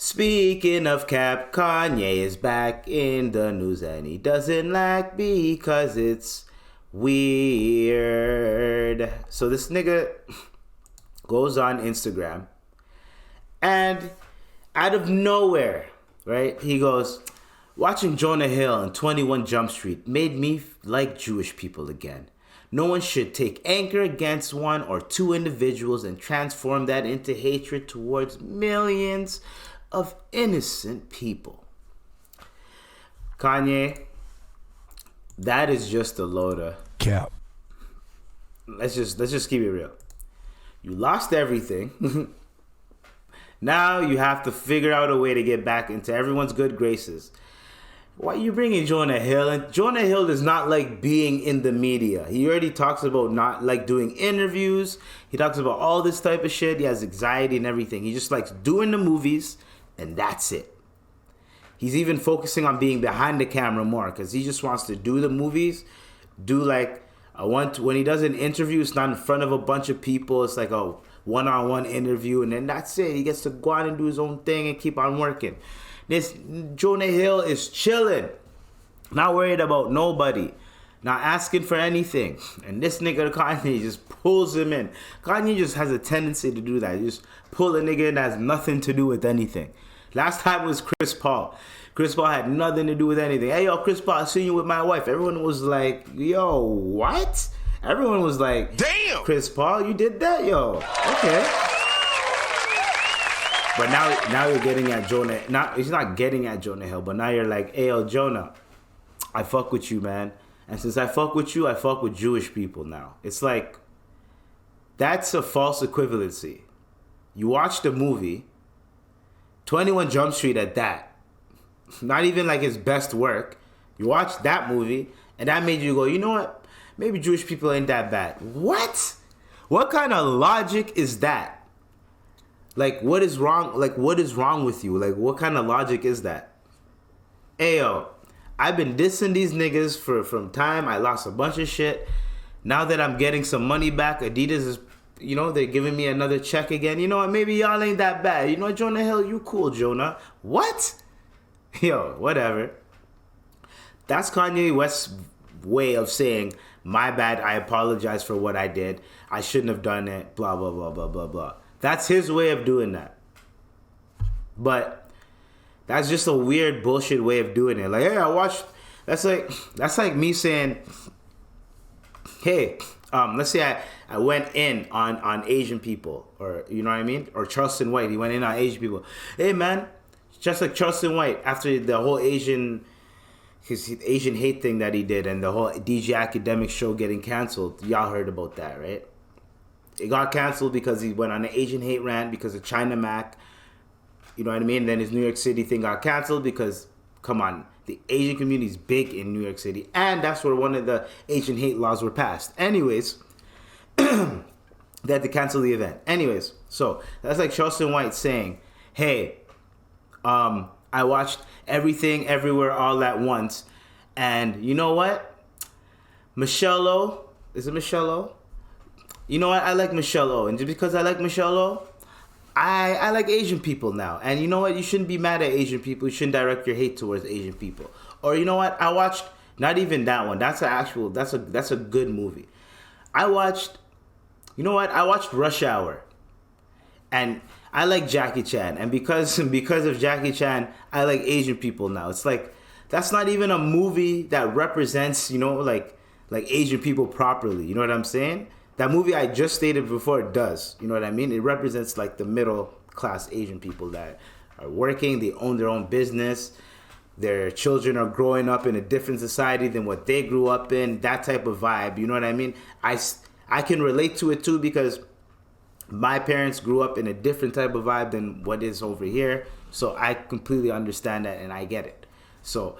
Speaking of cap, Kanye is back in the news and he doesn't like because it's weird. So this nigga goes on Instagram and out of nowhere, right, he goes, watching Jonah Hill and 21 Jump Street made me like Jewish people again. No one should take anger against one or two individuals and transform that into hatred towards millions of innocent people. Kanye, that is just a load of cap. Let's just keep it real. You lost everything. Now you have to figure out a way to get back into everyone's good graces. Why are you bringing Jonah Hill? And Jonah Hill does not like being in the media. He already talks about not like doing interviews. He talks about all this type of shit. He has anxiety and everything. He just likes doing the movies, and that's it. He's even focusing on being behind the camera more because he just wants to do the movies. When he does an interview, it's not in front of a bunch of people. It's like a one-on-one interview, and then that's it. He gets to go out and do his own thing and keep on working. This Jonah Hill is chilling, not worried about nobody, not asking for anything. And this nigga Kanye just pulls him in. Kanye just has a tendency to do that. He just pull a nigga in that has nothing to do with anything. Last time was Chris Paul. Chris Paul had nothing to do with anything. Hey, yo, Chris Paul, I seen you with my wife. Everyone was like, yo, what? Everyone was like, damn, Chris Paul, you did that? Yo, okay. But now you're getting at Jonah. He's not getting at Jonah Hill, but now you're like, hey, yo, Jonah, I fuck with you, man. And since I fuck with you, I fuck with Jewish people now. It's like, that's a false equivalency. You watch the movie, 21 Jump Street at that. Not even like his best work. You watch that movie, and that made you go, you know what? Maybe Jewish people ain't that bad. What? What kind of logic is that? Like, what is wrong? Like, what is wrong with you? Like, what kind of logic is that? Ayo, I've been dissing these niggas from time. I lost a bunch of shit. Now that I'm getting some money back, Adidas is, they're giving me another check again. You know what? Maybe y'all ain't that bad. You know what, Jonah Hill? You cool, Jonah. What? Yo, whatever. That's Kanye West's way of saying, my bad, I apologize for what I did. I shouldn't have done it, blah, blah, blah, blah, blah, blah. That's his way of doing that. But that's just a weird bullshit way of doing it. Like, hey, I watched, that's like me saying, hey, let's say I went in on Asian people, or you know what I mean? Or Charleston White, he went in on Asian people. Hey man, just like Charleston White, after the whole his Asian hate thing that he did and the whole DJ Academic show getting canceled, y'all heard about that, right? It got canceled because he went on an Asian hate rant because of China Mac. You know what I mean? And then his New York City thing got canceled because, come on, the Asian community is big in New York City. And that's where one of the Asian hate laws were passed. Anyways, they had to cancel the event. Anyways, so that's like Charleston White saying, hey, I watched Everything, Everywhere, All at Once. And you know what? Michelle O, is it Michelle O? You know what? I like Michelle O. And just because I like Michelle O, I like Asian people now. And you know what? You shouldn't be mad at Asian people. You shouldn't direct your hate towards Asian people. Or you know what? I watched, not even that one. That's a good movie. I watched Rush Hour. And I like Jackie Chan. And because of Jackie Chan, I like Asian people now. It's like, that's not even a movie that represents, like Asian people properly. You know what I'm saying? That movie I just stated before, it does. You know what I mean? It represents like the middle class Asian people that are working. They own their own business. Their children are growing up in a different society than what they grew up in. That type of vibe. You know what I mean? I can relate to it too because my parents grew up in a different type of vibe than what is over here. So I completely understand that and I get it. So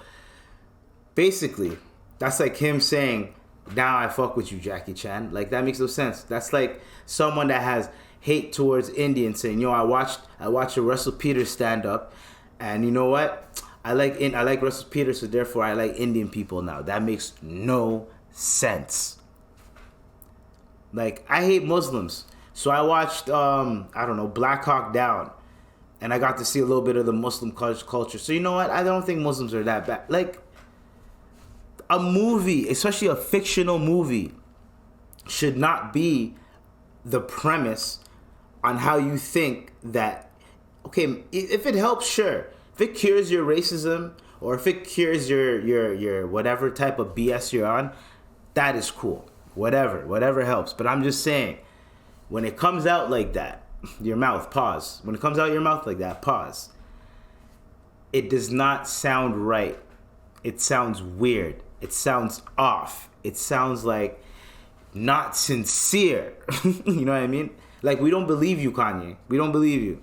basically, that's like him saying, now I fuck with you, Jackie Chan. Like, that makes no sense. That's like someone that has hate towards Indians saying, I watched a Russell Peters stand up, and you know what? I like Russell Peters, so therefore I like Indian people now. That makes no sense. Like, I hate Muslims, so I watched Black Hawk Down, and I got to see a little bit of the Muslim culture. So you know what? I don't think Muslims are that bad. Like, a movie, especially a fictional movie, should not be the premise on how you think that, okay, if it helps, sure. If it cures your racism, or if it cures your whatever type of BS you're on, that is cool. Whatever helps. But I'm just saying, when it comes out like that, your mouth, pause. When it comes out your mouth like that, pause. It does not sound right. It sounds weird. It sounds off. It sounds like not sincere. You know what I mean? Like, we don't believe you, Kanye. We don't believe you.